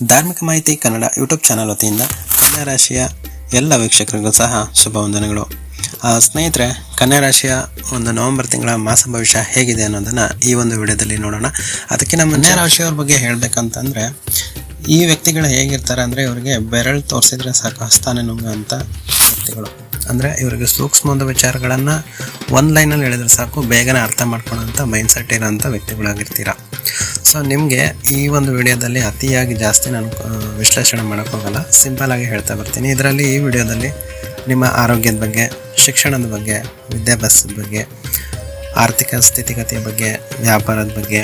ಧಾರ್ಮಿಕ ಮಾಹಿತಿ Kannada YouTube channel ವತಿಯಿಂದ ಕನ್ಯಾ ರಾಶಿಯ ಎಲ್ಲ ವೀಕ್ಷಕರಿಗೂ ಸಹ ಶುಭ ವಂದನೆಗಳು. ಸ್ನೇಹಿತರೆ, ಕನ್ಯಾ ರಾಶಿಯ ಒಂದು ನವೆಂಬರ್ ತಿಂಗಳ ಮಾಸ ಭವಿಷ್ಯ ಹೇಗಿದೆ ಅನ್ನೋದನ್ನು ಈ ಒಂದು ವಿಡಿಯೋದಲ್ಲಿ ನೋಡೋಣ. ಅದಕ್ಕಿಂತ ಕನ್ಯಾ ರಾಶಿಯವ್ರ ಬಗ್ಗೆ ಹೇಳಬೇಕಂತಂದರೆ, ಈ ವ್ಯಕ್ತಿಗಳು ಹೇಗಿರ್ತಾರೆ ಅಂದರೆ, ಇವರಿಗೆ ಬೆರಳು ತೋರಿಸಿದ್ರೆ ಸಾಕು ಹಸ್ತಾನೆ ನುಂಗುವಂಥ ವ್ಯಕ್ತಿಗಳು. ಅಂದರೆ ಇವರಿಗೆ ಸೂಕ್ಷ್ಮವಾದ ವಿಚಾರಗಳನ್ನು ಒಂದು ಲೈನಲ್ಲಿ ಹೇಳಿದ್ರೆ ಸಾಕು, ಬೇಗನೆ ಅರ್ಥ ಮಾಡ್ಕೊಳ್ಳೋಂಥ ಮೈಂಡ್ಸೆಟ್ ಇರೋಂಥ ವ್ಯಕ್ತಿಗಳಾಗಿರ್ತೀರ. ಸೊ ನಿಮಗೆ ಈ ಒಂದು ವಿಡಿಯೋದಲ್ಲಿ ಅತಿಯಾಗಿ ಜಾಸ್ತಿ ನಾನು ವಿಶ್ಲೇಷಣೆ ಮಾಡೋಕ್ಕೋಗಲ್ಲ, ಸಿಂಪಲಾಗಿ ಹೇಳ್ತಾ ಬರ್ತೀನಿ. ಇದರಲ್ಲಿ ಈ ವಿಡಿಯೋದಲ್ಲಿ ನಿಮ್ಮ ಆರೋಗ್ಯದ ಬಗ್ಗೆ, ಶಿಕ್ಷಣದ ಬಗ್ಗೆ, ವಿದ್ಯಾಭ್ಯಾಸದ ಬಗ್ಗೆ, ಆರ್ಥಿಕ ಸ್ಥಿತಿಗತಿಯ ಬಗ್ಗೆ, ವ್ಯಾಪಾರದ ಬಗ್ಗೆ,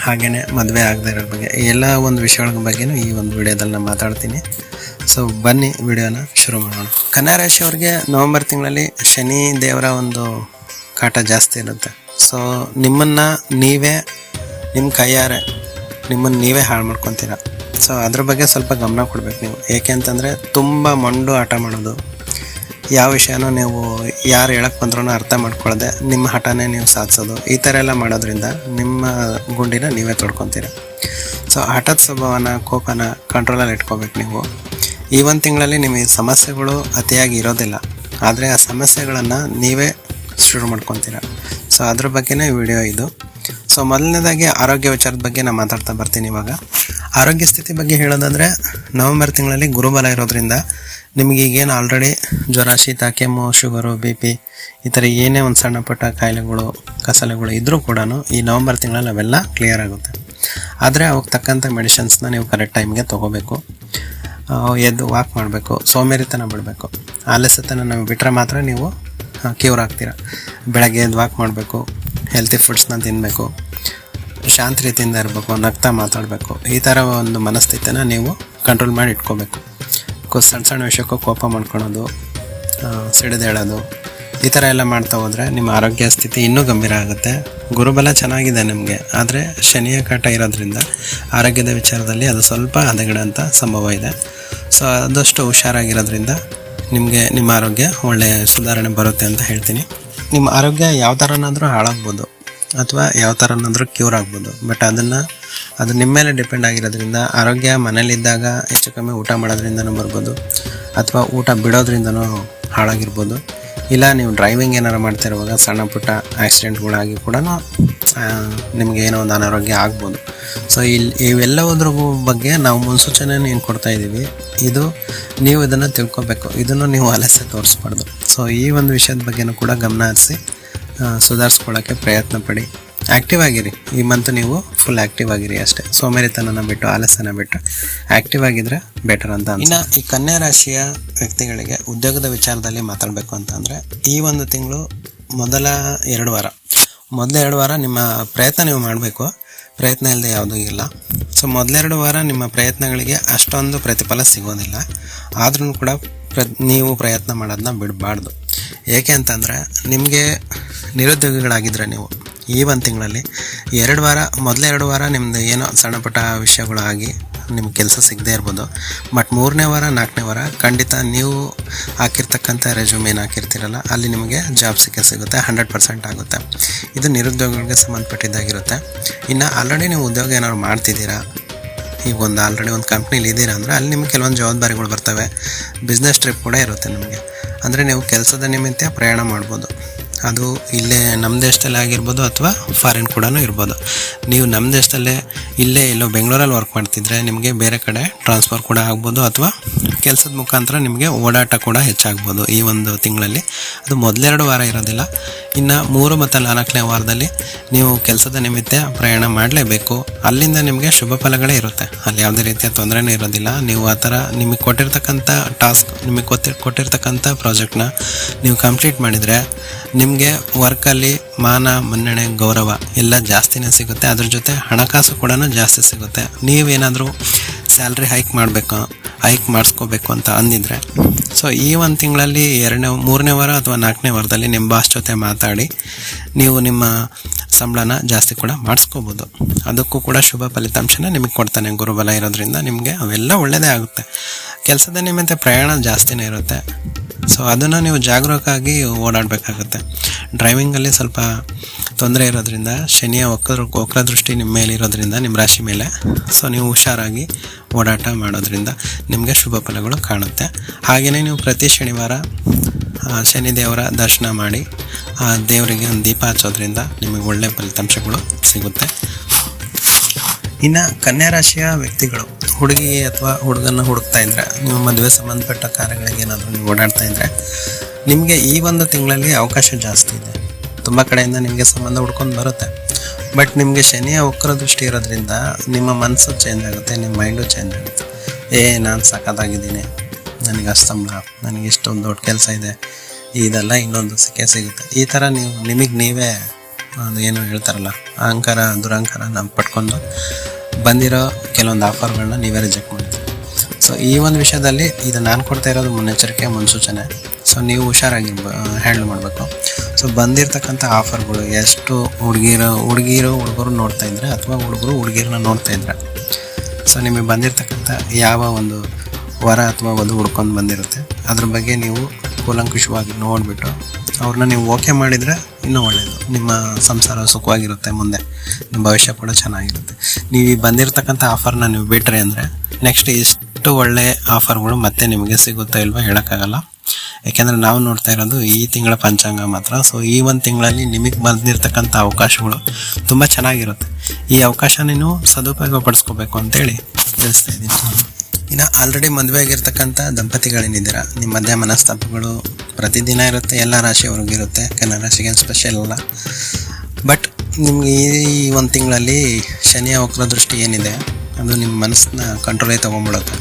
ಹಾಗೆಯೇ ಮದುವೆ ಆಗದೇ ಇರೋ ಬಗ್ಗೆ, ಎಲ್ಲ ಒಂದು ವಿಷಯಗಳ ಬಗ್ಗೆನೂ ಈ ಒಂದು ವಿಡಿಯೋದಲ್ಲಿ ನಾನು ಮಾತಾಡ್ತೀನಿ. ಸೊ ಬನ್ನಿ ವಿಡಿಯೋನ ಶುರು ಮಾಡೋಣ. ಕನ್ಯಾ ರಾಶಿಯವ್ರಿಗೆ ನವೆಂಬರ್ ತಿಂಗಳಲ್ಲಿ ಶನಿ ದೇವರ ಒಂದು ಕಾಟ ಜಾಸ್ತಿ ಇರುತ್ತೆ. ಸೊ ನಿಮ್ಮ ಕೈಯಾರೆ ನಿಮ್ಮನ್ನು ನೀವೇ ಹಾಳು ಮಾಡ್ಕೊತೀರ. ಸೊ ಅದ್ರ ಬಗ್ಗೆ ಸ್ವಲ್ಪ ಗಮನ ಕೊಡಬೇಕು ನೀವು. ಏಕೆ ಅಂತಂದರೆ, ತುಂಬ ಮೊಂಡು ಆಟ ಮಾಡೋದು, ಯಾವ ವಿಷಯನೂ ನೀವು ಯಾರು ಹೇಳಕ್ಕೆ ಬಂದ್ರೂ ಅರ್ಥ ಮಾಡ್ಕೊಳ್ಳದೆ ನಿಮ್ಮ ಹಠನೇ ನೀವು ಸಾಧಿಸೋದು, ಈ ಥರ ಎಲ್ಲ ಮಾಡೋದ್ರಿಂದ ನಿಮ್ಮ ಗುಂಡಿನ ನೀವೇ ತೊಡ್ಕೊತೀರ. ಸೊ ಹಠದ ಸ್ವಭಾವನ, ಕೋಪನ ಕಂಟ್ರೋಲಲ್ಲಿ ಇಟ್ಕೋಬೇಕು ನೀವು. ಈ ಒಂದು ತಿಂಗಳಲ್ಲಿ ನಿಮಗೆ ಸಮಸ್ಯೆಗಳು ಅತಿಯಾಗಿ ಇರೋದಿಲ್ಲ, ಆದರೆ ಆ ಸಮಸ್ಯೆಗಳನ್ನು ನೀವೇ ಶುರು ಮಾಡ್ಕೊತೀರ. ಸೊ ಅದ್ರ ಬಗ್ಗೆನೇ ವಿಡಿಯೋ ಇದು. ಸೊ ಮೊದಲನೇದಾಗಿ ಆರೋಗ್ಯ ವಿಚಾರದ ಬಗ್ಗೆ ನಾನು ಮಾತಾಡ್ತಾ ಬರ್ತೀನಿ. ಇವಾಗ ಆರೋಗ್ಯ ಸ್ಥಿತಿ ಬಗ್ಗೆ ಹೇಳೋದಾದರೆ, ನವೆಂಬರ್ ತಿಂಗಳಲ್ಲಿ ಗುರುಬಲ ಇರೋದ್ರಿಂದ ನಿಮಗೆ ಈಗೇನು ಆಲ್ರೆಡಿ ಜ್ವರ, ಶೀತ, ಕೆಮ್ಮು, ಶುಗರು, BP ಈ ಥರ ಏನೇ ಒಂದು ಸಣ್ಣ ಪುಟ್ಟ ಕಾಯಿಲೆಗಳು, ಕಸಲೆಗಳು ಇದ್ದರೂ ಕೂಡ ಈ ನವೆಂಬರ್ ತಿಂಗಳಲ್ಲಿ ಅವೆಲ್ಲ ಕ್ಲಿಯರ್ ಆಗುತ್ತೆ. ಆದರೆ ಅವಕ್ಕೆ ತಕ್ಕಂಥ ಮೆಡಿಸಿನ್ಸ್ನ ನೀವು ಕರೆಕ್ಟ್ ಟೈಮ್ಗೆ ತೊಗೋಬೇಕು. ಎದ್ದು ವಾಕ್ ಮಾಡಬೇಕು, ಸೋಮೇರಿತನ ಬಿಡಬೇಕು. ಆಲಸ್ಯತನ ನಾವು ಬಿಟ್ಟರೆ ಮಾತ್ರ ನೀವು ಕ್ಯೂರ್ ಆಗ್ತೀರ. ಬೆಳಗ್ಗೆ ಎದ್ದು ವಾಕ್ ಮಾಡಬೇಕು, ಹೆಲ್ತಿ ಫುಡ್ಸ್ನ ತಿನ್ನಬೇಕು, ಶಾಂತ ರೀತಿಯಿಂದ ಇರಬೇಕು, ನಗ್ತಾ ಮಾತಾಡಬೇಕು. ಈ ಥರ ಒಂದು ಮನಸ್ಥಿತಿನ ನೀವು ಕಂಟ್ರೋಲ್ ಮಾಡಿ ಇಟ್ಕೋಬೇಕು. ಸಣ್ಣ ಸಣ್ಣ ವಿಷಯಕ್ಕೂ ಕೋಪ ಮಾಡ್ಕೊಳೋದು, ಸಿಡಿದೇಳೋದು, ಈ ಥರ ಎಲ್ಲ ಮಾಡ್ತಾ ಹೋದರೆ ನಿಮ್ಮ ಆರೋಗ್ಯ ಸ್ಥಿತಿ ಇನ್ನೂ ಗಂಭೀರ ಆಗುತ್ತೆ. ಗುರುಬಲ ಚೆನ್ನಾಗಿದೆ ನಿಮಗೆ, ಆದರೆ ಶನಿಯ ಕಾಟ ಇರೋದ್ರಿಂದ ಆರೋಗ್ಯದ ವಿಚಾರದಲ್ಲಿ ಅದು ಸ್ವಲ್ಪ ಹದಗೆಡೋಂಥ ಸಂಭವ ಇದೆ. ಸೊ ಆದಷ್ಟು ಹುಷಾರಾಗಿರೋದ್ರಿಂದ ನಿಮಗೆ ನಿಮ್ಮ ಆರೋಗ್ಯ ಒಳ್ಳೆಯ ಸುಧಾರಣೆ ಬರುತ್ತೆ ಅಂತ ಹೇಳ್ತೀನಿ. ನಿಮ್ಮ ಆರೋಗ್ಯ ಯಾವ ಥರನಾದರೂ ಹಾಳಾಗ್ಬೋದು ಅಥವಾ ಯಾವ ಥರನಾದರೂ ಕ್ಯೂರ್ ಆಗ್ಬೋದು. ಬಟ್ ಅದು ನಿಮ್ಮ ಮೇಲೆ ಡಿಪೆಂಡ್ ಆಗಿರೋದ್ರಿಂದ, ಆರೋಗ್ಯ ಮನೇಲಿದ್ದಾಗ ಹೆಚ್ಚು ಕಮ್ಮಿ ಊಟ ಮಾಡೋದ್ರಿಂದನೂ ಬರ್ಬೋದು, ಅಥವಾ ಊಟ ಬಿಡೋದ್ರಿಂದನೂ ಹಾಳಾಗಿರ್ಬೋದು. ಇಲ್ಲ ನೀವು ಡ್ರೈವಿಂಗ್ ಏನಾರು ಮಾಡ್ತಿರುವಾಗ ಸಣ್ಣ ಪುಟ್ಟ ಆಕ್ಸಿಡೆಂಟ್ಗಳಾಗಿ ಕೂಡ ನಿಮಗೆ ಏನೋ ಒಂದು ಅನಾರೋಗ್ಯ ಆಗ್ಬೋದು. ಸೊ ಇವೆಲ್ಲದ್ರ ಬಗ್ಗೆ ನಾವು ಮುನ್ಸೂಚನೆಯನ್ನು ಏನು ಕೊಡ್ತಾಯಿದ್ದೀವಿ, ನೀವು ಇದನ್ನು ತಿಳ್ಕೊಬೇಕು. ಇದನ್ನು ನೀವು ಆಲಸ್ಯ ತೋರಿಸ್ಬಾರ್ದು. ಸೊ ಈ ಒಂದು ವಿಷಯದ ಬಗ್ಗೆನೂ ಕೂಡ ಗಮನ ಹರಿಸಿ ಸುಧಾರಿಸ್ಕೊಳ್ಳೋಕ್ಕೆ ಪ್ರಯತ್ನ ಪಡಿ. ಆ್ಯಕ್ಟಿವ್ ಆಗಿರಿ. ಈ ಮಂತ್ ನೀವು ಫುಲ್ ಆ್ಯಕ್ಟಿವ್ ಆಗಿರಿ ಅಷ್ಟೇ. ಸೋಮೇರಿತನ ಬಿಟ್ಟು, ಆಲಸ್ಯನ ಬಿಟ್ಟು ಆ್ಯಕ್ಟಿವ್ ಆಗಿದ್ರೆ ಬೆಟರ್ ಅಂತ. ಇನ್ನು ಈ ಕನ್ಯಾ ರಾಶಿಯ ವ್ಯಕ್ತಿಗಳಿಗೆ ಉದ್ಯೋಗದ ವಿಚಾರದಲ್ಲಿ ಮಾತಾಡಬೇಕು ಅಂತಂದರೆ, ಈ ಒಂದು ತಿಂಗಳು ಮೊದಲ 2 ವಾರ ನಿಮ್ಮ ಪ್ರಯತ್ನ ನೀವು ಮಾಡಬೇಕು. ಪ್ರಯತ್ನ ಇಲ್ಲದೆ ಯಾವುದೂ ಇಲ್ಲ. ಸೊ ಮೊದಲೆರಡು ವಾರ ನಿಮ್ಮ ಪ್ರಯತ್ನಗಳಿಗೆ ಅಷ್ಟೊಂದು ಪ್ರತಿಫಲ ಸಿಗೋದಿಲ್ಲ. ಆದ್ರೂ ಕೂಡ ನೀವು ಪ್ರಯತ್ನ ಮಾಡೋದನ್ನ ಬಿಡಬಾರ್ದು. ಏಕೆ ಅಂತಂದರೆ, ನಿಮಗೆ ನಿರುದ್ಯೋಗಿಗಳಾಗಿದ್ದರೆ ನೀವು ಈ ಒಂದು ತಿಂಗಳಲ್ಲಿ ಮೊದಲ 2 ವಾರ ನಿಮ್ಮದು ಏನೋ ಸಣ್ಣ ಪುಟ್ಟ ವಿಷಯಗಳಾಗಿ ನಿಮ್ಗೆ ಕೆಲಸ ಸಿಗದೇ ಇರ್ಬೋದು. ಬಟ್ 3ನೇ ವಾರ 4ನೇ ವಾರ ಖಂಡಿತ ನೀವು ಹಾಕಿರ್ತಕ್ಕಂಥ ರೆಸ್ಯೂಮ್ ಏನು ಹಾಕಿರ್ತೀರಲ್ಲ, ಅಲ್ಲಿ ನಿಮಗೆ ಜಾಬ್ ಸಿಗುತ್ತೆ, 100% ಆಗುತ್ತೆ. ಇದು ನಿರುದ್ಯೋಗಿಗಳಿಗೆ ಸಂಬಂಧಪಟ್ಟಿದ್ದಾಗಿರುತ್ತೆ. ಇನ್ನು ಆಲ್ರೆಡಿ ನೀವು ಉದ್ಯೋಗ ಏನಾದ್ರು ಮಾಡ್ತಿದ್ದೀರಾ, ಈಗ ಆಲ್ರೆಡಿ ಒಂದು ಕಂಪ್ನಿಲಿ ಇದ್ದೀರಾ ಅಂದರೆ ಅಲ್ಲಿ ನಿಮಗೆ ಕೆಲವೊಂದು ಜವಾಬ್ದಾರಿಗಳು ಬರ್ತವೆ. ಬಿಸ್ನೆಸ್ ಟ್ರಿಪ್ ಕೂಡ ಇರುತ್ತೆ ನಿಮಗೆ. ಅಂದರೆ ನೀವು ಕೆಲಸದ ನಿಮಿತ್ತ ಪ್ರಯಾಣ ಮಾಡ್ಬೋದು. ಅದು ಇಲ್ಲೇ ನಮ್ಮ ದೇಶದಲ್ಲೇ ಆಗಿರ್ಬೋದು ಅಥವಾ ಫಾರಿನ್ ಕೂಡ ಇರ್ಬೋದು. ನೀವು ನಮ್ಮ ದೇಶದಲ್ಲೇ ಎಲ್ಲೋ ಬೆಂಗಳೂರಲ್ಲಿ ವರ್ಕ್ ಮಾಡ್ತಿದ್ರೆ ನಿಮಗೆ ಬೇರೆ ಕಡೆ ಟ್ರಾನ್ಸ್ಫರ್ ಕೂಡ ಆಗ್ಬೋದು, ಅಥವಾ ಕೆಲಸದ ಮುಖಾಂತರ ನಿಮಗೆ ಓಡಾಟ ಕೂಡ ಹೆಚ್ಚಾಗ್ಬೋದು ಈ ಒಂದು ತಿಂಗಳಲ್ಲಿ. ಅದು ಮೊದಲೆರಡು ವಾರ ಇರೋದಿಲ್ಲ. ಇನ್ನು 3 ಮತ್ತು 4ನೇ ವಾರದಲ್ಲಿ ನೀವು ಕೆಲಸದ ನಿಮಿತ್ತ ಪ್ರಯಾಣ ಮಾಡಲೇಬೇಕು. ಅಲ್ಲಿಂದ ನಿಮಗೆ ಶುಭ ಫಲಗಳೇ ಇರುತ್ತೆ. ಅಲ್ಲಿ ಯಾವುದೇ ರೀತಿಯ ತೊಂದರೆನೂ ಇರೋದಿಲ್ಲ. ನೀವು ಆ ಥರ ನಿಮಗೆ ಕೊಟ್ಟಿರ್ತಕ್ಕಂಥ ಟಾಸ್ಕ್, ನಿಮಗೆ ಕೊಟ್ಟಿರ್ತಕ್ಕಂಥ ಪ್ರಾಜೆಕ್ಟ್ನ ನೀವು ಕಂಪ್ಲೀಟ್ ಮಾಡಿದರೆ ನಿಮಗೆ ವರ್ಕಲ್ಲಿ ಮಾನ, ಮನ್ನಣೆ, ಗೌರವ ಎಲ್ಲ ಜಾಸ್ತಿನೇ ಸಿಗುತ್ತೆ. ಅದ್ರ ಜೊತೆ ಹಣಕಾಸು ಕೂಡ ಜಾಸ್ತಿ ಸಿಗುತ್ತೆ. ನೀವೇನಾದರೂ ಸ್ಯಾಲ್ರಿ ಹೈಕ್ ಮಾಡಿಸ್ಕೋಬೇಕು ಅಂತ ಅಂದಿದ್ರೆ, ಸೊ ಈ ಒಂದು ತಿಂಗಳಲ್ಲಿ 3ನೇ ವಾರ ಅಥವಾ 4ನೇ ವಾರದಲ್ಲಿ ನಿಮ್ಮ ಬಾಸ್ ಜೊತೆ ಮಾತಾಡಿ ನೀವು ನಿಮ್ಮ ಸಂಬಳನ ಜಾಸ್ತಿ ಕೂಡ ಮಾಡಿಸ್ಕೋಬೋದು. ಅದಕ್ಕೂ ಕೂಡ ಶುಭ ಫಲಿತಾಂಶನ ನಿಮಗೆ ಕೊಡ್ತಾನೆ. ಗುರುಬಲ ಇರೋದ್ರಿಂದ ನಿಮಗೆ ಅವೆಲ್ಲ ಒಳ್ಳೆಯದೇ ಆಗುತ್ತೆ. ಕೆಲಸದ ನಿಮಿತ್ತ ಪ್ರಯಾಣ ಜಾಸ್ತಿನೇ ಇರುತ್ತೆ. ಸೊ ಅದನ್ನು ನೀವು ಜಾಗರೂಕವಾಗಿ ಓಡಾಡಬೇಕಾಗುತ್ತೆ. ಡ್ರೈವಿಂಗಲ್ಲಿ ಸ್ವಲ್ಪ ತೊಂದರೆ ಇರೋದ್ರಿಂದ ಶನಿಯ ವಕ್ರ ದೃಷ್ಟಿ ನಿಮ್ಮ ಮೇಲೆ ಇರೋದ್ರಿಂದ, ನಿಮ್ಮ ರಾಶಿ ಮೇಲೆ, ಸೊ ನೀವು ಹುಷಾರಾಗಿ ಓಡಾಟ ಮಾಡೋದ್ರಿಂದ ನಿಮಗೆ ಶುಭ ಫಲಗಳು ಕಾಣುತ್ತೆ. ಹಾಗೆಯೇ ನೀವು ಪ್ರತಿ ಶನಿವಾರ ಶನಿದೇವರ ದರ್ಶನ ಮಾಡಿ ಆ ದೇವರಿಗೆ ಒಂದು ದೀಪ ಹಚ್ಚೋದ್ರಿಂದ ನಿಮಗೆ ಒಳ್ಳೆಯ ಫಲಿತಾಂಶಗಳು ಸಿಗುತ್ತೆ. ಇನ್ನು ಕನ್ಯಾ ರಾಶಿಯ ವ್ಯಕ್ತಿಗಳು ಹುಡುಗಿ ಅಥವಾ ಹುಡುಗನ ಹುಡುಕ್ತಾ ಇದ್ದರೆ, ನೀವು ಮದುವೆ ಸಂಬಂಧಪಟ್ಟ ಕಾರ್ಯಗಳಿಗೆ ಏನಾದರೂ ನೀವು ಓಡಾಡ್ತಾ ಇದ್ದರೆ, ನಿಮಗೆ ಈ ಒಂದು ತಿಂಗಳಲ್ಲಿ ಅವಕಾಶ ಜಾಸ್ತಿ ಇದೆ. ತುಂಬ ಕಡೆಯಿಂದ ನಿಮಗೆ ಸಂಬಂಧ ಹುಡ್ಕೊಂಡು ಬರುತ್ತೆ. ಬಟ್ ನಿಮಗೆ ಶನಿಯ ವಕ್ರ ದೃಷ್ಟಿ ಇರೋದ್ರಿಂದ ನಿಮ್ಮ ಮನಸ್ಸು ಚೇಂಜ್ ಆಗುತ್ತೆ, ನಿಮ್ಮ ಮೈಂಡು ಚೇಂಜ್ ಆಗುತ್ತೆ. ನಾನು ಸಖತ್ತಾಗಿದ್ದೀನಿ, ನನಗೆ ಅಸ್ತಂಬಳ, ನನಗೆ ಇಷ್ಟೊಂದು ದೊಡ್ಡ ಕೆಲಸ ಇದೆ, ಇದೆಲ್ಲ ಇನ್ನೊಂದು ಸಿಗುತ್ತೆ. ಈ ಥರ ನೀವು ನೀವೇ ಏನು ಹೇಳ್ತಾರಲ್ಲ, ಅಹಂಕಾರ ದುರಹಂಕಾರ ನಾವು ಪಡ್ಕೊಂಡು ಬಂದಿರೋ ಕೆಲವೊಂದು ಆಫರ್ಗಳನ್ನ ನೀವೇ ರಿಜೆಕ್ಟ್ ಮಾಡ್ತೀವಿ. ಸೊ ಈ ಒಂದು ವಿಷಯದಲ್ಲಿ ಇದು ನಾನು ಕೊಡ್ತಾ ಇರೋದು ಮುನ್ನೆಚ್ಚರಿಕೆ, ಮುನ್ಸೂಚನೆ. ಸೊ ನೀವು ಹುಷಾರಾಗಿ ಹ್ಯಾಂಡಲ್ ಮಾಡಬೇಕು. ಸೊ ಬಂದಿರತಕ್ಕಂಥ ಆಫರ್ಗಳು ಎಷ್ಟು ಹುಡುಗರು ನೋಡ್ತಾ ಇದ್ರೆ, ಅಥವಾ ಹುಡುಗರು ಹುಡುಗಿರನ್ನ ನೋಡ್ತಾ ಇದ್ರೆ, ಸೊ ನಿಮಗೆ ಬಂದಿರತಕ್ಕಂಥ ಯಾವ ಒಂದು ವರ ಅಥವಾ ವಧು ಹುಡ್ಕೊಂಡು ಬಂದಿರುತ್ತೆ, ಅದ್ರ ಬಗ್ಗೆ ನೀವು ಕೂಲಂಕುಷವಾಗಿ ನೋಡಿಬಿಟ್ಟು ಅವ್ರನ್ನ ನೀವು ಓಕೆ ಮಾಡಿದರೆ ಇನ್ನೂ ಒಳ್ಳೆಯದು. ನಿಮ್ಮ ಸಂಸಾರ ಸುಖವಾಗಿರುತ್ತೆ, ಮುಂದೆ ನಿಮ್ಮ ಭವಿಷ್ಯ ಕೂಡ ಚೆನ್ನಾಗಿರುತ್ತೆ. ನೀವು ಬಂದಿರತಕ್ಕಂಥ ಆಫರ್ನ ನೀವು ಬಿಟ್ರಿ ಅಂದರೆ ನೆಕ್ಸ್ಟ್ ಇಷ್ಟು ಒಳ್ಳೆಯ ಆಫರ್ಗಳು ಮತ್ತೆ ನಿಮಗೆ ಸಿಗುತ್ತಾ ಇಲ್ವೋ ಹೇಳೋಕ್ಕಾಗಲ್ಲ. ಯಾಕೆಂದರೆ ನಾವು ನೋಡ್ತಾ ಇರೋದು ಈ ತಿಂಗಳ ಪಂಚಾಂಗ ಮಾತ್ರ. ಸೊ ಈ ಒಂದು ತಿಂಗಳಲ್ಲಿ ನಿಮಗೆ ಬಂದಿರತಕ್ಕಂಥ ಅವಕಾಶಗಳು ತುಂಬ ಚೆನ್ನಾಗಿರುತ್ತೆ. ಈ ಅವಕಾಶ ನೀವು ಸದುಪಯೋಗ ಪಡಿಸ್ಕೋಬೇಕು ಅಂತೇಳಿ ತಿಳಿಸ್ತಾ ಇದ್ದೀನಿ. ಇನ್ನು ಆಲ್ರೆಡಿ ಮದುವೆ ಆಗಿರ್ತಕ್ಕಂಥ ದಂಪತಿಗಳೇನಿದ್ದೀರಾ, ನಿಮ್ಮ ಮಧ್ಯೆ ಮನಸ್ತಾಪಗಳು ಪ್ರತಿದಿನ ಇರುತ್ತೆ, ಎಲ್ಲ ರಾಶಿಯವ್ರಿಗಿರುತ್ತೆ, ಕನ್ಯಾ ರಾಶಿಗೆ ಸ್ಪೆಷಲ್ ಅಲ್ಲ. ಬಟ್ ನಿಮ್ಗೆ ಈ ಒಂದು ತಿಂಗಳಲ್ಲಿ ಶನಿಯ ವಕ್ರದೃಷ್ಟಿ ಏನಿದೆ, ಅದು ನಿಮ್ಮ ಮನಸ್ಸನ್ನ ಕಂಟ್ರೋಲಿಗೆ ತೊಗೊಂಡ್ಬಿಡುತ್ತೆ.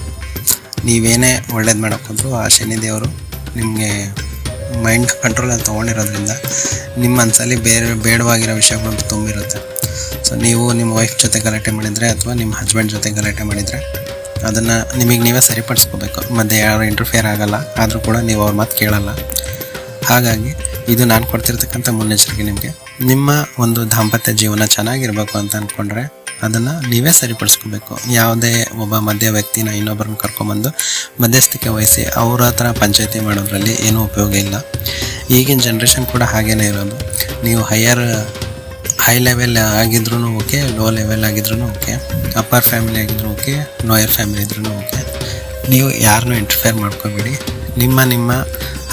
ನೀವೇನೇ ಒಳ್ಳೇದು ಮಾಡೋಕ್ಕೋದ್ರೂ ಆ ಶನಿದೇವರು ನಿಮಗೆ ಮೈಂಡ್ ಕಂಟ್ರೋಲಲ್ಲಿ ತೊಗೊಂಡಿರೋದ್ರಿಂದ ನಿಮ್ಮ ಮನಸ್ಸಲ್ಲಿ ಬೇಡವಾಗಿರೋ ವಿಷಯಗಳು ತುಂಬಿರುತ್ತೆ. ಸೊ ನೀವು ನಿಮ್ಮ ವೈಫ್ ಜೊತೆ ಗಲಾಟೆ ಮಾಡಿದರೆ, ಅಥವಾ ನಿಮ್ಮ ಹಸ್ಬೆಂಡ್ ಜೊತೆ ಗಲಾಟೆ ಮಾಡಿದರೆ, ಅದನ್ನು ನಿಮಗೆ ನೀವೇ ಸರಿಪಡಿಸ್ಕೋಬೇಕು. ಮಧ್ಯೆ ಯಾರು ಇಂಟರ್ಫಿಯರ್ ಆಗೋಲ್ಲ, ಆದರೂ ಕೂಡ ನೀವು ಅವ್ರ ಮಾತು ಕೇಳಲ್ಲ. ಹಾಗಾಗಿ ಇದು ನಾನು ಕೊಡ್ತಿರ್ತಕ್ಕಂಥ ಮುನ್ನೆಚ್ಚರಿಕೆ ನಿಮಗೆ. ನಿಮ್ಮ ಒಂದು ದಾಂಪತ್ಯ ಜೀವನ ಚೆನ್ನಾಗಿರಬೇಕು ಅಂತ ಅಂದ್ಕೊಂಡ್ರೆ ಅದನ್ನು ನೀವೇ ಸರಿಪಡಿಸ್ಕೋಬೇಕು. ಯಾವುದೇ ಒಬ್ಬ ಮಧ್ಯ ವ್ಯಕ್ತಿನ ಇನ್ನೊಬ್ಬರನ್ನ ಕರ್ಕೊಂಬಂದು ಮಧ್ಯಸ್ಥಿಕೆ ವಹಿಸಿ ಅವ್ರ ಹತ್ರ ಪಂಚಾಯಿತಿ ಮಾಡೋದ್ರಲ್ಲಿ ಏನೂ ಉಪಯೋಗ ಇಲ್ಲ. ಈಗಿನ ಜನ್ರೇಷನ್ ಕೂಡ ಹಾಗೇ ಇರೋದು. ನೀವು ಹೈ ಲೆವೆಲ್ ಆಗಿದ್ರೂ ಓಕೆ, ಲೋ ಲೆವೆಲ್ ಆಗಿದ್ರೂ ಓಕೆ, ಅಪ್ಪರ್ ಫ್ಯಾಮಿಲಿ ಆಗಿದ್ರು ಓಕೆ, ಲೋಯರ್ ಫ್ಯಾಮಿಲಿ ಇದ್ರೂ ಓಕೆ, ನೀವು ಯಾರನ್ನೂ ಇಂಟರ್ಫಿಯರ್ ಮಾಡ್ಕೋಬೇಡಿ. ನಿಮ್ಮ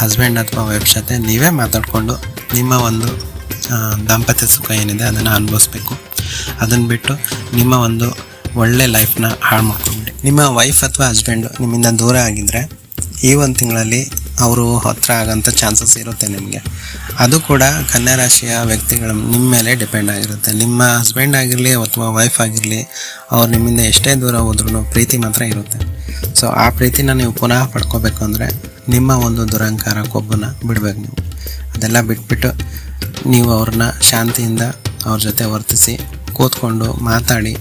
ಹಸ್ಬೆಂಡ್ ಅಥವಾ ವೈಫ್ ಜೊತೆ ನೀವೇ ಮಾತಾಡಿಕೊಂಡು ನಿಮ್ಮ ಒಂದು ದಾಂಪತ್ಯ ಸುಖ ಏನಿದೆ ಅದನ್ನು ಅನುಭವಿಸ್ಬೇಕು. ಅದನ್ನು ಬಿಟ್ಟು ನಿಮ್ಮ ಒಂದು ಒಳ್ಳೆ ಲೈಫ್ನ ಹಾಳು ಮಾಡ್ಕೊಬೇಡಿ. ನಿಮ್ಮ ವೈಫ್ ಅಥವಾ ಹಸ್ಬೆಂಡು ನಿಮ್ಮಿಂದ ದೂರ ಆಗಿದ್ದರೆ ಈ ಒಂದು ತಿಂಗಳಲ್ಲಿ ಅವರು ಹತ್ತಿರ ಆಗೋಂಥ ಚಾನ್ಸಸ್ ಇರುತ್ತೆ ನಿಮಗೆ. ಅದು ಕೂಡ ಕನ್ಯಾ ರಾಶಿಯ ವ್ಯಕ್ತಿಗಳು ನಿಮ್ಮ ಮೇಲೆ ಡಿಪೆಂಡ್ ಆಗಿರುತ್ತೆ. ನಿಮ್ಮ ಹಸ್ಬೆಂಡ್ ಆಗಿರಲಿ ಅಥವಾ ವೈಫ್ ಆಗಿರಲಿ, ಅವ್ರು ನಿಮ್ಮಿಂದ ಎಷ್ಟೇ ದೂರ ಹೋದ್ರೂ ಪ್ರೀತಿ ಮಾತ್ರ ಇರುತ್ತೆ. ಸೊ ಆ ಪ್ರೀತಿನ ನೀವು ಪುನಃ ಪಡ್ಕೋಬೇಕು ಅಂದರೆ ನಿಮ್ಮ ಒಂದು ದುರಹಂಕಾರ ಕೊಬ್ಬನ್ನು ಬಿಡಬೇಕು. ನೀವು ಅದೆಲ್ಲ ಬಿಟ್ಬಿಟ್ಟು ನೀವು ಅವ್ರನ್ನ ಶಾಂತಿಯಿಂದ ಅವ್ರ ಜೊತೆ ವರ್ತಿಸಿ ಕೂತ್ಕೊಂಡು ಮಾತಾಡಿ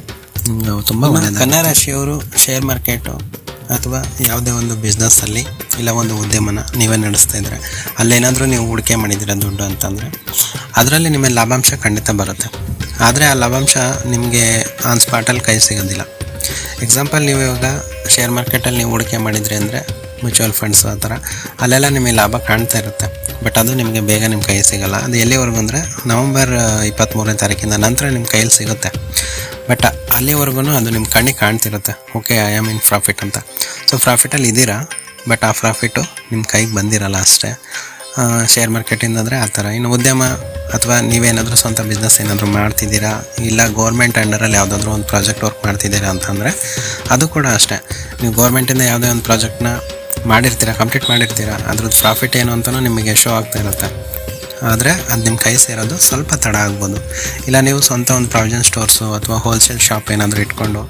ತುಂಬ ಒಳ್ಳೆಯದು. ಕನ್ಯಾ ರಾಶಿಯವರು ಶೇರ್ ಮಾರ್ಕೆಟು ಅಥವಾ ಯಾವುದೇ ಒಂದು ಬಿಸ್ನೆಸ್ಸಲ್ಲಿ ಇಲ್ಲ ಒಂದು ಉದ್ಯಮನ ನೀವೇ ನಡೆಸ್ತಾ ಇದ್ದರೆ, ಅಲ್ಲೇನಾದರೂ ನೀವು ಹೂಡಿಕೆ ಮಾಡಿದ್ದೀರ ದುಡ್ಡು ಅಂತಂದರೆ ಅದರಲ್ಲಿ ನಿಮಗೆ ಲಾಭಾಂಶ ಖಂಡಿತ ಬರುತ್ತೆ. ಆದರೆ ಆ ಲಾಭಾಂಶ ನಿಮಗೆ ಆನ್ ಸ್ಪಾಟಲ್ಲಿ ಕೈ ಸಿಗೋದಿಲ್ಲ. ಎಕ್ಸಾಂಪಲ್, ನೀವು ಇವಾಗ ಶೇರ್ ಮಾರ್ಕೆಟಲ್ಲಿ ನೀವು ಹೂಡಿಕೆ ಮಾಡಿದ್ರಿ ಅಂದರೆ ಮ್ಯೂಚುವಲ್ ಫಂಡ್ಸ್ ಆ ಥರ, ಅಲ್ಲೆಲ್ಲ ನಿಮಗೆ ಲಾಭ ಕಾಣ್ತಾ ಇರುತ್ತೆ. ಬಟ್ ಅದು ನಿಮಗೆ ಬೇಗ ನಿಮ್ಮ ಕೈ ಸಿಗೋಲ್ಲ. ಅದು ಎಲ್ಲಿವರೆಗೂ ಅಂದರೆ ನವಂಬರ್ 23ನೇ ತಾರೀಕಿಂದ ನಂತರ ನಿಮ್ಮ ಕೈಯಲ್ಲಿ ಸಿಗುತ್ತೆ. ಬಟ್ ಅಲ್ಲಿವರೆಗೂ ಅದು ನಿಮ್ಮ ಕಣ್ಣಿಗೆ ಕಾಣ್ತಿರುತ್ತೆ, okay I am in profit ಅಂತ. ಸೊ ಪ್ರಾಫಿಟಲ್ಲಿ ಇದ್ದೀರಾ, ಬಟ್ ಆ ಪ್ರಾಫಿಟ್ಟು ನಿಮ್ಮ ಕೈಗೆ ಬಂದಿರಲ್ಲ ಅಷ್ಟೇ. ಶೇರ್ ಮಾರ್ಕೆಟಿಂದ ಅಂದರೆ ಆ ಥರ. ಇನ್ನು ಉದ್ಯಮ ಅಥವಾ ನೀವೇನಾದರೂ ಸ್ವಂತ ಬಿಸ್ನೆಸ್ ಏನಾದರೂ ಮಾಡ್ತಿದ್ದೀರಾ, ಇಲ್ಲ ಗೌರ್ಮೆಂಟ್ ಅಂಡರಲ್ಲಿ ಯಾವುದಾದ್ರೂ ಒಂದು ಪ್ರಾಜೆಕ್ಟ್ ವರ್ಕ್ ಮಾಡ್ತಿದ್ದೀರಾ ಅಂತಂದರೆ ಅದು ಕೂಡ ಅಷ್ಟೇ. ನೀವು ಗೌರ್ಮೆಂಟಿಂದ ಯಾವುದೇ ಒಂದು ಪ್ರಾಜೆಕ್ಟ್ನ ಮಾಡಿರ್ತೀರಾ, ಕಂಪ್ಲೀಟ್ ಮಾಡಿರ್ತೀರಾ, ಅದ್ರದ್ದು ಪ್ರಾಫಿಟ್ ಏನು ಅಂತಲೂ ನಿಮಗೆ ಶೋ ಆಗ್ತಾ ಇರುತ್ತೆ. ಆದರೆ ಅದು ನಿಮ್ಮ ಕೈ ಸೇರೋದು ಸ್ವಲ್ಪ ತಡ ಆಗ್ಬೋದು. ಇಲ್ಲ ನೀವು ಸ್ವಂತ ಒಂದು ಪ್ರಾವಿಷನ್ ಸ್ಟೋರ್ಸು ಅಥವಾ ಹೋಲ್ಸೇಲ್ ಶಾಪ್ ಏನಾದರೂ ಇಟ್ಕೊಂಡು,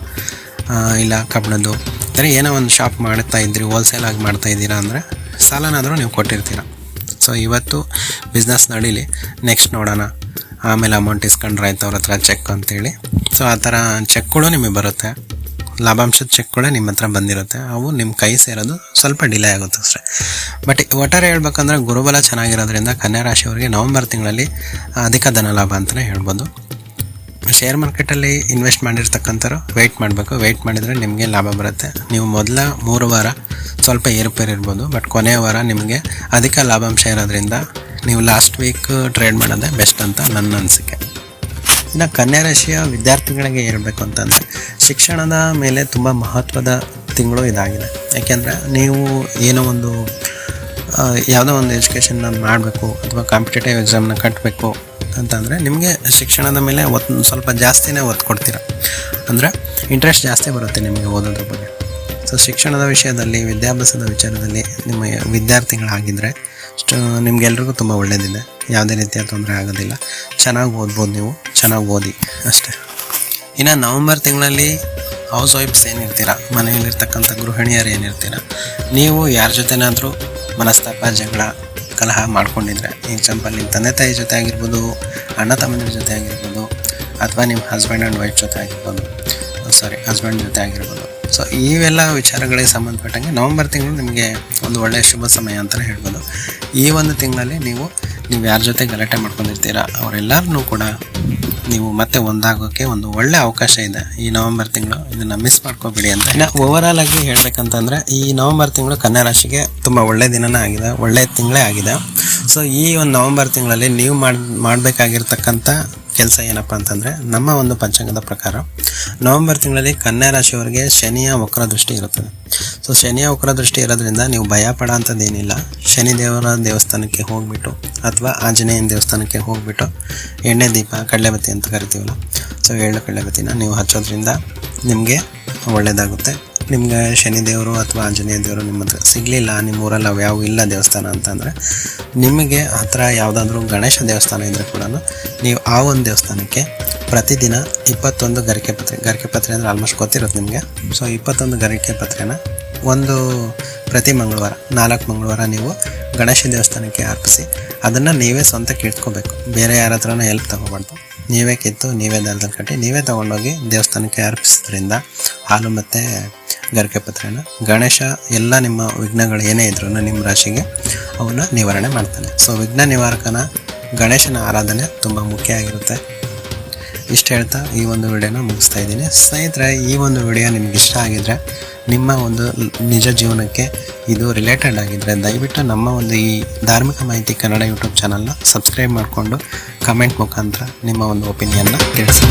ಇಲ್ಲ ಕಬ್ಬಣದ್ದು ಈ ಥರ ಏನೋ ಒಂದು ಶಾಪ್ ಮಾಡ್ತಾ ಇದ್ದೀರಿ, ಹೋಲ್ಸೇಲಾಗಿ ಮಾಡ್ತಾಯಿದ್ದೀರಾ ಅಂದರೆ ಸಾಲನಾದರೂ ನೀವು ಕೊಟ್ಟಿರ್ತೀರ. ಸೊ ಇವತ್ತು ಬಿಸ್ನೆಸ್ ನಡೀಲಿ, ನೆಕ್ಸ್ಟ್ ನೋಡೋಣ, ಆಮೇಲೆ ಅಮೌಂಟ್ ಇಸ್ಕೊಂಡ್ರೆ ಆಯ್ತು ಅವ್ರ ಹತ್ರ ಚೆಕ್ ಅಂತೇಳಿ. ಸೊ ಆ ಥರ ಚೆಕ್ಗಳು ನಿಮಗೆ ಬರುತ್ತೆ, ಲಾಭಾಂಶದ ಚೆಕ್ಗಳೇ ನಿಮ್ಮ ಹತ್ರ ಬಂದಿರುತ್ತೆ. ಅವು ನಿಮ್ಮ ಕೈ ಸೇರೋದು ಸ್ವಲ್ಪ ಡಿಲೇ ಆಗುತ್ತೆ ಅಷ್ಟೇ. ಬಟ್ ಒಟ್ಟಾರೆ ಹೇಳ್ಬೇಕಂದ್ರೆ ಗುರುಬಲ ಚೆನ್ನಾಗಿರೋದ್ರಿಂದ ಕನ್ಯಾ ರಾಶಿಯವರಿಗೆ ನವಂಬರ್ ತಿಂಗಳಲ್ಲಿ ಅಧಿಕ ಧನ ಲಾಭ ಅಂತಲೇ ಹೇಳ್ಬೋದು. ಶೇರ್ ಮಾರ್ಕೆಟಲ್ಲಿ ಇನ್ವೆಸ್ಟ್ ಮಾಡಿರ್ತಕ್ಕಂಥವ್ರು ವೆಯ್ಟ್ ಮಾಡಬೇಕು. ವೆಯ್ಟ್ ಮಾಡಿದರೆ ನಿಮಗೆ ಲಾಭ ಬರುತ್ತೆ. ನೀವು ಮೊದಲ 3 ವಾರ ಸ್ವಲ್ಪ ಏರುಪೇರು ಇರ್ಬೋದು. ಬಟ್ ಕೊನೆಯ ವಾರ ನಿಮಗೆ ಅಧಿಕ ಲಾಭಾಂಶ ಇರೋದ್ರಿಂದ ನೀವು ಲಾಸ್ಟ್ ವೀಕ್ ಟ್ರೇಡ್ ಮಾಡೋದೇ ಬೆಸ್ಟ್ ಅಂತ ನನ್ನ ಅನಿಸಿಕೆ. ಇನ್ನು ಕನ್ಯಾ ರಾಶಿಯ ವಿದ್ಯಾರ್ಥಿಗಳಿಗೆ ಹೇಳಬೇಕು ಅಂತಂದರೆ ಶಿಕ್ಷಣದ ಮೇಲೆ ತುಂಬ ಮಹತ್ವದ ತಿಂಗಳು ಇದಾಗಿದೆ. ಯಾಕೆಂದರೆ ನೀವು ಏನೋ ಒಂದು ಯಾವುದೋ ಒಂದು ಎಜುಕೇಷನ್ನ ಮಾಡಬೇಕು ಅಥವಾ ಕಾಂಪಿಟೇಟಿವ್ ಎಕ್ಸಾಮ್ನ ಕಟ್ಟಬೇಕು ಅಂತಂದರೆ ನಿಮಗೆ ಶಿಕ್ಷಣದ ಮೇಲೆ ಸ್ವಲ್ಪ ಜಾಸ್ತಿನೇ ಒತ್ತು ಕೊಡ್ತೀರ. ಅಂದರೆ ಇಂಟ್ರೆಸ್ಟ್ ಜಾಸ್ತಿ ಬರುತ್ತೆ ನಿಮಗೆ ಓದೋದ್ರ ಬಗ್ಗೆ. ಸೊ ಶಿಕ್ಷಣದ ವಿಷಯದಲ್ಲಿ, ವಿದ್ಯಾಭ್ಯಾಸದ ವಿಚಾರದಲ್ಲಿ ನಿಮ್ಮ ವಿದ್ಯಾರ್ಥಿಗಳಾಗಿದ್ದರೆ ನಿಮಗೆಲ್ರಿಗೂ ತುಂಬ ಒಳ್ಳೆಯದಿದೆ. ಯಾವುದೇ ರೀತಿಯ ತೊಂದರೆ ಆಗೋದಿಲ್ಲ. ಚೆನ್ನಾಗಿ ಓದ್ಬೋದು, ನೀವು ಚೆನ್ನಾಗಿ ಓದಿ ಅಷ್ಟೇ. ಇನ್ನು ನವಂಬರ್ ತಿಂಗಳಲ್ಲಿ ಹೌಸ್ ವೈಫ್ಸ್ ಏನಿರ್ತೀರ, ಮನೆಯಲ್ಲಿರ್ತಕ್ಕಂಥ ಗೃಹಿಣಿಯರು ಏನಿರ್ತೀರ, ನೀವು ಯಾರ ಜೊತೆನಾದರೂ ಮನಸ್ತಾಪ, ಜಗಳ, ಕಲಹ ಮಾಡ್ಕೊಂಡಿದ್ರೆ, ಎಕ್ಸಾಂಪಲ್ ನಿಮ್ಮ ತಂದೆ ತಾಯಿ ಜೊತೆ ಆಗಿರ್ಬೋದು, ಅಣ್ಣ ತಮ್ಮಂದಿರ ಜೊತೆ ಆಗಿರ್ಬೋದು, ಅಥವಾ ನಿಮ್ಮ ಹಸ್ಬೆಂಡ್ ಆ್ಯಂಡ್ ವೈಫ್ ಜೊತೆ ಆಗಿರ್ಬೋದು, ಹಸ್ಬೆಂಡ್ ಜೊತೆ ಆಗಿರ್ಬೋದು. ಸೊ ಇವೆಲ್ಲ ವಿಚಾರಗಳಿಗೆ ಸಂಬಂಧಪಟ್ಟಂಗೆ ನವಂಬರ್ ತಿಂಗಳು ನಿಮಗೆ ಒಂದು ಒಳ್ಳೆಯ ಶುಭ ಸಮಯ ಅಂತಲೇ ಹೇಳ್ಬೋದು. ಈ ಒಂದು ತಿಂಗಳಲ್ಲಿ ನೀವು ಯಾರ ಜೊತೆ ಗಲಾಟೆ ಮಾಡ್ಕೊಂಡಿರ್ತೀರ ಅವರೆಲ್ಲರನ್ನೂ ಕೂಡ ನೀವು ಮತ್ತೆ ಒಂದಾಗೋಕ್ಕೆ ಒಂದು ಒಳ್ಳೆ ಅವಕಾಶ ಇದೆ ಈ ನವಂಬರ್ ತಿಂಗಳು. ಇದನ್ನು ಮಿಸ್ ಮಾಡ್ಕೋಬೇಡಿ ಅಂತ. ಇನ್ನು ಓವರಾಲ್ ಆಗಿ ಹೇಳಬೇಕಂತಂದರೆ ಈ ನವಂಬರ್ ತಿಂಗಳು ಕನ್ಯಾ ರಾಶಿಗೆ ತುಂಬ ಒಳ್ಳೆಯ ದಿನನೇ ಆಗಿದೆ, ಒಳ್ಳೆಯ ತಿಂಗಳೇ ಆಗಿದೆ. ಸೊ ಈ ಒಂದು ನವಂಬರ್ ತಿಂಗಳಲ್ಲಿ ನೀವು ಮಾಡಬೇಕಾಗಿರ್ತಕ್ಕಂಥ ಕೆಲಸ ಏನಪ್ಪ ಅಂತಂದರೆ, ನಮ್ಮ ಒಂದು ಪಂಚಾಂಗದ ಪ್ರಕಾರ ನವಂಬರ್ ತಿಂಗಳಲ್ಲಿ ಕನ್ಯಾ ರಾಶಿಯವರಿಗೆ ಶನಿಯ ವಕ್ರ ದೃಷ್ಟಿ ಇರುತ್ತದೆ. ಸೊ ಶನಿಯ ವಕ್ರ ದೃಷ್ಟಿ ಇರೋದ್ರಿಂದ ನೀವು ಭಯ ಪಡೋ ಅಂಥದ್ದೇನಿಲ್ಲ. ಶನಿ ದೇವರ ದೇವಸ್ಥಾನಕ್ಕೆ ಹೋಗಿಬಿಟ್ಟು ಅಥವಾ ಆಂಜನೇಯನ ದೇವಸ್ಥಾನಕ್ಕೆ ಹೋಗಿಬಿಟ್ಟು ಎಣ್ಣೆ ದೀಪ, ಕಡಲೆಬತ್ತಿ ಅಂತ ಕರಿತೀವಲ್ಲ, ಸೊ ಎಳ್ಳು ಕಡಲೆಬತ್ತಿನ ನೀವು ಹಚ್ಚೋದ್ರಿಂದ ನಿಮಗೆ ಒಳ್ಳೆಯದಾಗುತ್ತೆ. ನಿಮಗೆ ಶನಿ ದೇವರು ಅಥವಾ ಆಂಜನೇಯ ದೇವರು ನಿಮ್ಮ ಹತ್ರ ಸಿಗಲಿಲ್ಲ, ನಿಮ್ಮ ಊರಲ್ಲಿ ಅವು ಇಲ್ಲ ದೇವಸ್ಥಾನ ಅಂತಂದರೆ ನಿಮಗೆ ಹತ್ರ ಯಾವುದಾದ್ರೂ ಗಣೇಶ ದೇವಸ್ಥಾನ ಇದ್ದರೆ ಕೂಡ ನೀವು ಆ ಒಂದು ದೇವಸ್ಥಾನಕ್ಕೆ ಪ್ರತಿದಿನ 21 ಗರಿಕೆ ಪತ್ರೆ ಅಂದರೆ ಆಲ್ಮೋಸ್ಟ್ ಗೊತ್ತಿರುತ್ತೆ ನಿಮಗೆ. ಸೊ 21 ಗರಿಕೆ ಪತ್ರೆನ ಪ್ರತಿ ಮಂಗಳವಾರ 4 ಮಂಗಳವಾರ ನೀವು ಗಣೇಶ ದೇವಸ್ಥಾನಕ್ಕೆ ಅರ್ಪಿಸಿ ಅದನ್ನು ನೀವೇ ಸ್ವಂತಕ್ಕೆ ಇಟ್ಕೋಬೇಕು. ಬೇರೆ ಯಾರ ಹತ್ರನೂ ಹೆಲ್ಪ್ ತೊಗೋಬಾರ್ದು. ನೀವೇ ಕಿತ್ತು, ನೀವೇ ದಾರದಲ್ಲಿ ಕಟ್ಟಿ, ನೀವೇ ತೊಗೊಂಡೋಗಿ ದೇವಸ್ಥಾನಕ್ಕೆ ಅರ್ಪಿಸೋದ್ರಿಂದ ಹಾಲು ಮತ್ತು ಗರಿಕೆ ಪತ್ರೆನ ಗಣೇಶ ಎಲ್ಲ ನಿಮ್ಮ ವಿಘ್ನಗಳು ಏನೇ ಇದ್ರೂ ನಿಮ್ಮ ರಾಶಿಗೆ ಅವನ್ನ ನಿವಾರಣೆ ಮಾಡ್ತಾನೆ. ಸೊ ವಿಘ್ನ ನಿವಾರಕನ ಗಣೇಶನ ಆರಾಧನೆ ತುಂಬ ಮುಖ್ಯ ಆಗಿರುತ್ತೆ. ಇಷ್ಟು ಹೇಳ್ತಾ ಈ ಒಂದು ವಿಡಿಯೋನ ಮುಗಿಸ್ತಾ ಇದ್ದೀನಿ. ಸ್ನೇಹಿತರೆ, ಈ ಒಂದು ವಿಡಿಯೋ ನಿಮ್ಗೆ ಇಷ್ಟ ಆಗಿದ್ರೆ, ನಿಮ್ಮ ಒಂದು ನಿಜ ಜೀವನಕ್ಕೆ ಇದು ರಿಲೇಟೆಡ್ ಆಗಿದ್ದರೆ ದಯವಿಟ್ಟು ನಮ್ಮ ಒಂದು ಈ ಧಾರ್ಮಿಕ ಮಾಹಿತಿ ಕನ್ನಡ ಯೂಟ್ಯೂಬ್ ಚಾನಲ್ನ ಸಬ್ಸ್ಕ್ರೈಬ್ ಮಾಡಿಕೊಂಡು ಕಮೆಂಟ್ ಮುಖಾಂತರ ನಿಮ್ಮ ಒಂದು ಒಪಿನಿಯನ್ನ ತಿಳಿಸಿ.